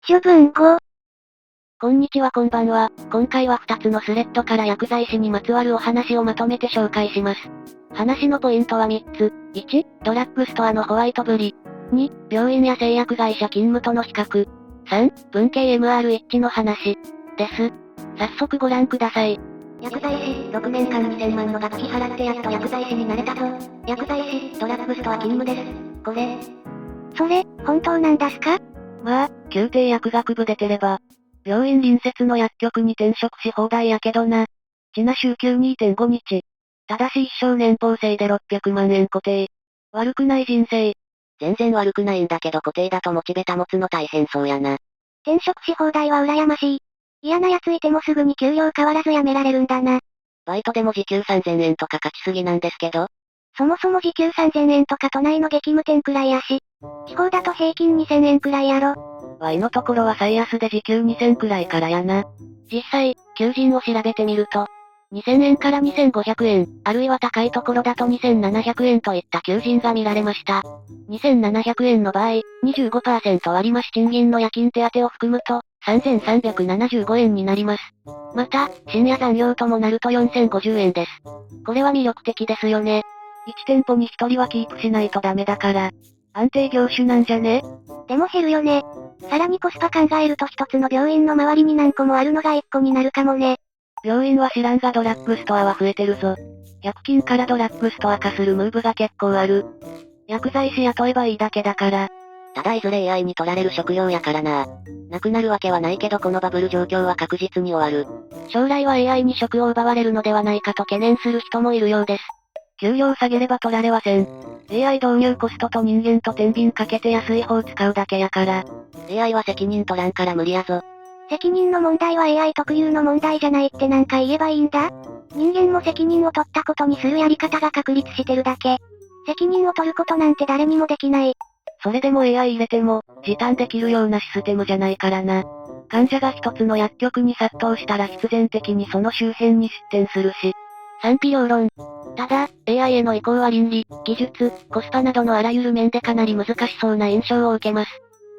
処分後。こんにちはこんばんは。今回は2つのスレッドから薬剤師にまつわるお話をまとめて紹介します。話のポイントは3つ。1、ドラッグストアのホワイトぶり。2、病院や製薬会社勤務との比較。3、文系 MR 一致の話。です。早速ご覧ください。薬剤師、6年間2000万の学費払ってやっと薬剤師になれたぞ。薬剤師、ドラッグストア勤務です。これ。それ、本当なんですか？まあ、宮廷薬学部出てれば、病院隣接の薬局に転職し放題やけどな。ちな週休 2.5 日。ただし一生年俸制で600万円固定。悪くない人生。全然悪くないんだけど固定だとモチベ保つの大変そうやな。転職し放題は羨ましい。嫌な奴いてもすぐに給料変わらず辞められるんだな。バイトでも時給3000円とか勝ちすぎなんですけど。そもそも時給3000円とか都内の激務店くらいやし。地方だと平均2000円くらいやろ。Y のところは最安で時給2000くらいからやな。実際、求人を調べてみると、2000円から2500円、あるいは高いところだと2700円といった求人が見られました。2700円の場合、25% 割増賃金の夜勤手当を含むと、3375円になります。また、深夜残業ともなると4050円です。これは魅力的ですよね。1店舗に1人はキープしないとダメだから、安定業種なんじゃね？でも減るよね。さらにコスパ考えると一つの病院の周りに何個もあるのが1個になるかもね。病院は知らんがドラッグストアは増えてるぞ。薬品からドラッグストア化するムーブが結構ある。薬剤師雇えばいいだけだから。ただいずれ AI に取られる職業やからな。なくなるわけはないけどこのバブル状況は確実に終わる。将来は AI に職を奪われるのではないかと懸念する人もいるようです。給料下げれば取られはせん。AI 導入コストと人間と天秤かけて安い方使うだけやから。AI は責任取らんから無理やぞ。責任の問題は AI 特有の問題じゃないって何回言えばいいんだ？人間も責任を取ったことにするやり方が確立してるだけ。責任を取ることなんて誰にもできない。それでも AI 入れても、時短できるようなシステムじゃないからな。患者が一つの薬局に殺到したら必然的にその周辺に出店するし。賛否両論。ただ、AI への移行は倫理、技術、コスパなどのあらゆる面でかなり難しそうな印象を受けます。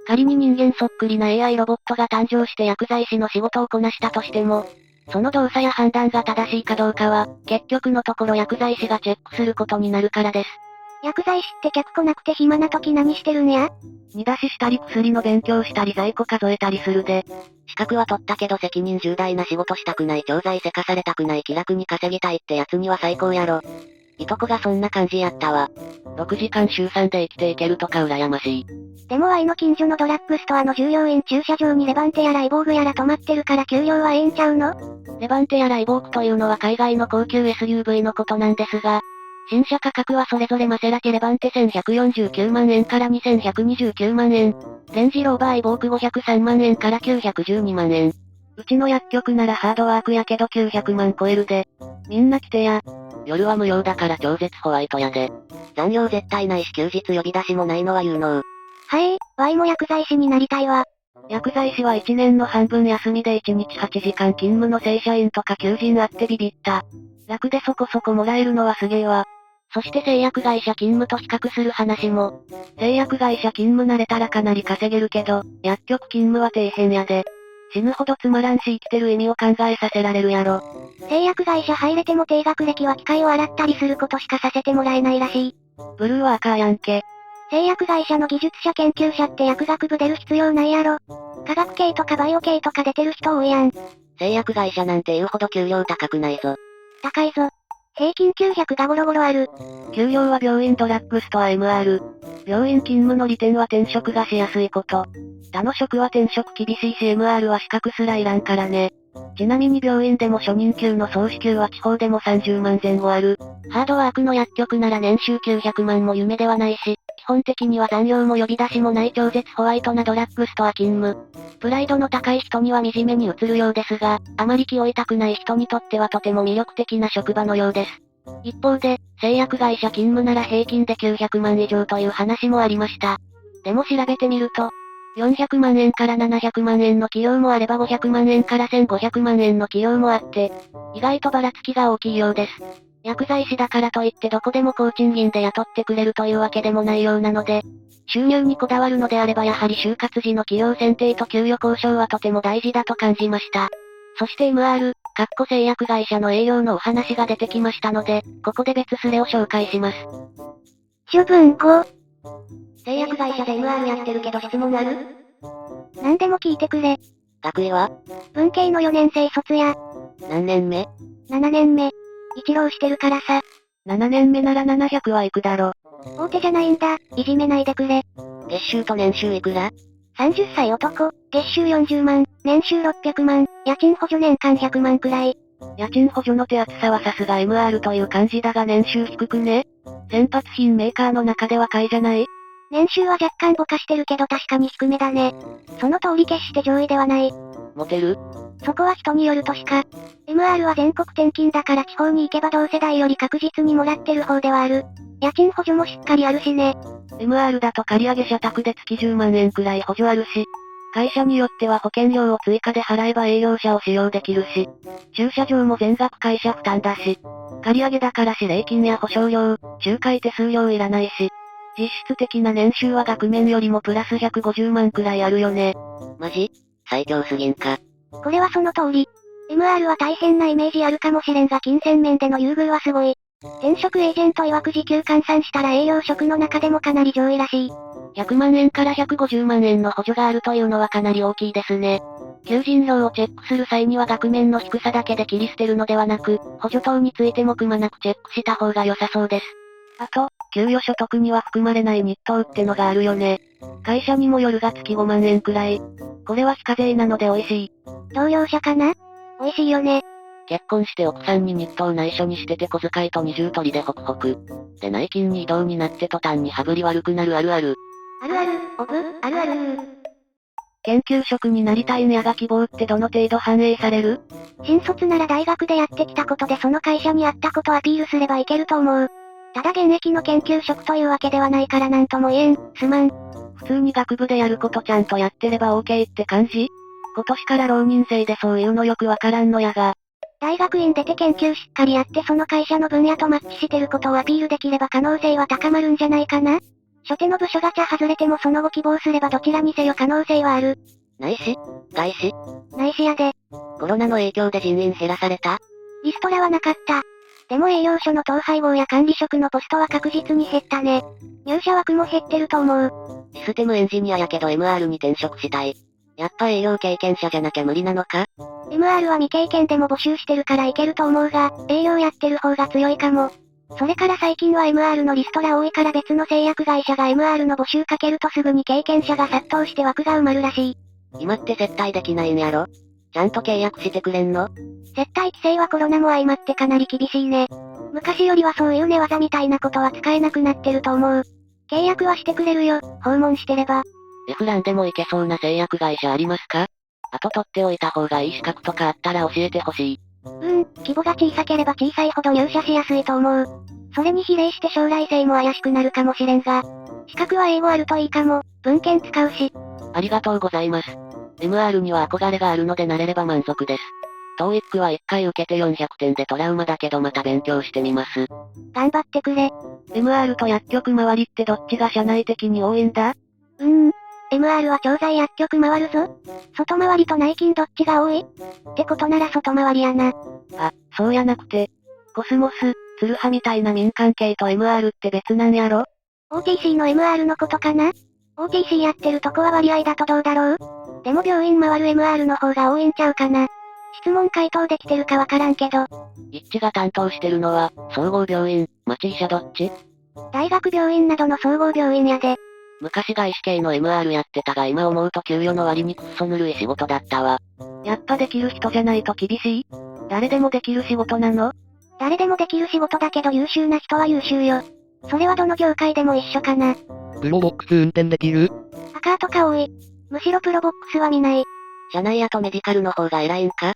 仮に人間そっくりな AI ロボットが誕生して薬剤師の仕事をこなしたとしても、その動作や判断が正しいかどうかは、結局のところ薬剤師がチェックすることになるからです。薬剤師って客来なくて暇な時何してるんや？煮出ししたり薬の勉強したり在庫数えたりするで。資格は取ったけど責任重大な仕事したくない調剤せかされたくない気楽に稼ぎたいってやつには最高やろ。いとこがそんな感じやったわ。6時間週3で生きていけるとか羨ましい。でも愛の近所のドラッグストアの従業員駐車場にレバンテやライボーグやら止まってるから給料はええんちゃうの？レバンテやライボーグというのは海外の高級 SUV のことなんですが、新車価格はそれぞれマセラティレバンテ1149万円から2129万円。レンジローバーアイボーク503万円から912万円。うちの薬局ならハードワークやけど900万超えるで。みんな来てや。夜は無料だから超絶ホワイトやで。残業絶対ないし休日呼び出しもないのは有能。ワイも薬剤師になりたいわ。薬剤師は1年の半分休みで1日8時間勤務の正社員とか求人あってビビった。楽でそこそこもらえるのはすげえわ。そして製薬会社勤務と比較する話も。製薬会社勤務慣れたらかなり稼げるけど、薬局勤務は底辺やで。死ぬほどつまらんし生きてる意味を考えさせられるやろ。製薬会社入れても低学歴は機械を洗ったりすることしかさせてもらえないらしい。ブルーワーカーやんけ。製薬会社の技術者研究者って薬学部出る必要ないやろ。科学系とかバイオ系とか出てる人多いやん。製薬会社なんて言うほど給料高くないぞ。高いぞ。平均900がゴロゴロある。給料は病院ドラッグストア MR。病院勤務の利点は転職がしやすいこと。他の職は転職厳しいし MR は資格すらいらんからね。ちなみに病院でも初任給の総支給は地方でも30万前後ある。ハードワークの薬局なら年収900万も夢ではないし、基本的には残業も呼び出しもない超絶ホワイトなドラッグストア勤務。プライドの高い人には惨めに映るようですが、あまり気負いたくない人にとってはとても魅力的な職場のようです。一方で、製薬会社勤務なら平均で900万以上という話もありました。でも調べてみると、400万円から700万円の企業もあれば500万円から1500万円の企業もあって、意外とばらつきが大きいようです。薬剤師だからといってどこでも高賃金で雇ってくれるというわけでもないようなので、収入にこだわるのであればやはり就活時の企業選定と給与交渉はとても大事だと感じました。そして MR、製薬会社の営業のお話が出てきましたので、ここで別スレを紹介します。主文5。製薬会社で MR やってるけど質問ある？何でも聞いてくれ。学位は？文系の4年生卒や。何年目？ 7年目。一浪してるからさ。7年目なら700はいくだろ。大手じゃないんだ、いじめないでくれ。月収と年収いくら？ 30歳男、月収40万、年収600万、家賃補助年間100万くらい。家賃補助の手厚さはさすが MR という感じだが年収低くね？先発品メーカーの中では下位じゃない？年収は若干ぼかしてるけど確かに低めだね。その通り決して上位ではない。モテる？そこは人によるとしか。MR は全国転勤だから地方に行けば同世代より確実にもらってる方ではある。家賃補助もしっかりあるしね。MR だと借り上げ社宅で月10万円くらい補助あるし、会社によっては保険料を追加で払えば営業車を使用できるし、駐車場も全額会社負担だし、借り上げだから指令金や保証料、仲介手数料いらないし、実質的な年収は額面よりもプラス150万くらいあるよね。マジ？最強すぎんか。これはその通り。MR は大変なイメージあるかもしれんが金銭面での優遇はすごい。転職エージェント曰く時給換算したら営業職の中でもかなり上位らしい。100万円から150万円の補助があるというのはかなり大きいですね。求人票をチェックする際には額面の低さだけで切り捨てるのではなく、補助等についてもくまなくチェックした方が良さそうです。あと、給与所得には含まれない日当ってのがあるよね。会社にもよるが月5万円くらい。これは非課税なので美味しい。同業者かな？美味しいよね。結婚して奥さんに日当内緒にしてて小遣いと二重取りでホクホク。で内勤に異動になって途端に羽振り悪くなるあるある。あるある、オブ、あるある。研究職になりたいんやが希望ってどの程度反映される？新卒なら大学でやってきたことでその会社に合ったことアピールすればいけると思う。ただ現役の研究職というわけではないからなんとも言えん、すまん。普通に学部でやることちゃんとやってれば OK って感じ？今年から浪人生でそういうのよくわからんのやが。大学院出て研究しっかりやってその会社の分野とマッチしてることをアピールできれば可能性は高まるんじゃないかな？初手の部署ガチャ外れてもその後希望すればどちらにせよ可能性はある。内視？外視？内視やで。コロナの影響で人員減らされた？リストラはなかった。でも営業所の統廃合や管理職のポストは確実に減ったね。入社枠も減ってると思う。システムエンジニアやけど MR に転職したい。やっぱ営業経験者じゃなきゃ無理なのか？ MR は未経験でも募集してるからいけると思うが、営業やってる方が強いかも。それから最近は MR のリストラ多いから別の製薬会社が MR の募集かけるとすぐに経験者が殺到して枠が埋まるらしい。今って接待できないんやろ？ちゃんと契約してくれんの？接待規制はコロナも相まってかなり厳しいね。昔よりはそういう寝技みたいなことは使えなくなってると思う。契約はしてくれるよ、訪問してれば。F ランでもいけそうな製薬会社ありますか？あと取っておいた方がいい資格とかあったら教えてほしい。規模が小さければ小さいほど入社しやすいと思う。それに比例して将来性も怪しくなるかもしれんが。資格は英語あるといいかも、文献使うし。ありがとうございます。MR には憧れがあるので慣れれば満足です。TOEIC は1回受けて400点でトラウマだけどまた勉強してみます。頑張ってくれ。MR と薬局周りってどっちが社内的に多いんだ？MR は調剤薬局回るぞ。外回りと内勤どっちが多い？ってことなら外回りやな。あ、そうやなくて。コスモス、ツルハみたいな民間系と MR って別なんやろ？ OTC の MR のことかな？ OTC やってるとこは割合だとどうだろう？でも病院回る MR の方が多いんちゃうかな。質問回答できてるかわからんけど。一致が担当してるのは、総合病院、町医者どっち？大学病院などの総合病院やで。昔外資系の MR やってたが今思うと給与の割にクソぬるい仕事だったわ。やっぱできる人じゃないと厳しい？誰でもできる仕事なの？誰でもできる仕事だけど優秀な人は優秀よ。それはどの業界でも一緒かな。プロボックス運転できる？赤とか多い。むしろプロボックスは見ない。社内やとメディカルの方が偉いんか？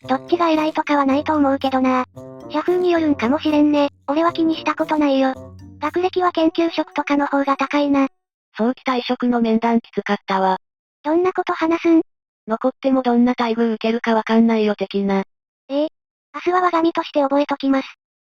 どっちが偉いとかはないと思うけどな。社風によるんかもしれんね。俺は気にしたことないよ。学歴は研究職とかの方が高いな。早期退職の面談きつかったわ。どんなこと話すん？残ってもどんな待遇受けるかわかんないよ的な。明日は我が身として覚えときます。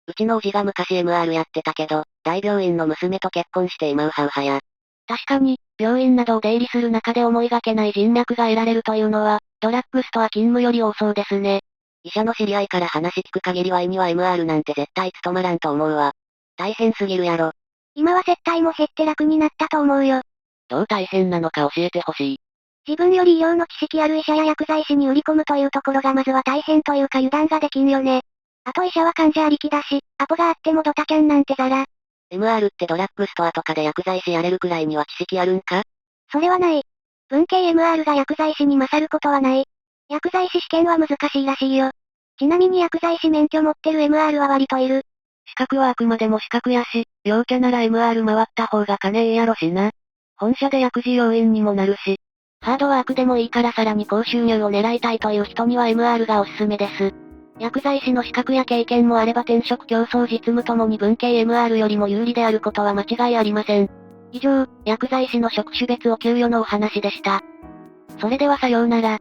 うちのおじが昔 MR やってたけど、大病院の娘と結婚して今ウハウハや。確かに、病院などを出入りする中で思いがけない人脈が得られるというのは、ドラッグストア勤務より多そうですね。医者の知り合いから話聞く限り Y には MR なんて絶対務まらんと思うわ。大変すぎるやろ。今は接待も減って楽になったと思うよ。どう大変なのか教えてほしい。自分より医療の知識ある医者や薬剤師に売り込むというところがまずは大変というか油断ができんよね。あと医者は患者ありきだし、アポがあってもドタキャンなんてザラ。MR ってドラッグストアとかで薬剤師やれるくらいには知識あるんか？それはない。文系 MR が薬剤師に勝ることはない。薬剤師試験は難しいらしいよ。ちなみに薬剤師免許持ってる MR は割といる。資格はあくまでも資格やし、陽キャなら MR 回った方が金やろしな。本社で薬事要員にもなるし。ハードワークでもいいからさらに高収入を狙いたいという人には MR がおすすめです。薬剤師の資格や経験もあれば転職競争実務ともに文系 MR よりも有利であることは間違いありません。以上、薬剤師の職種別お給与のお話でした。それではさようなら。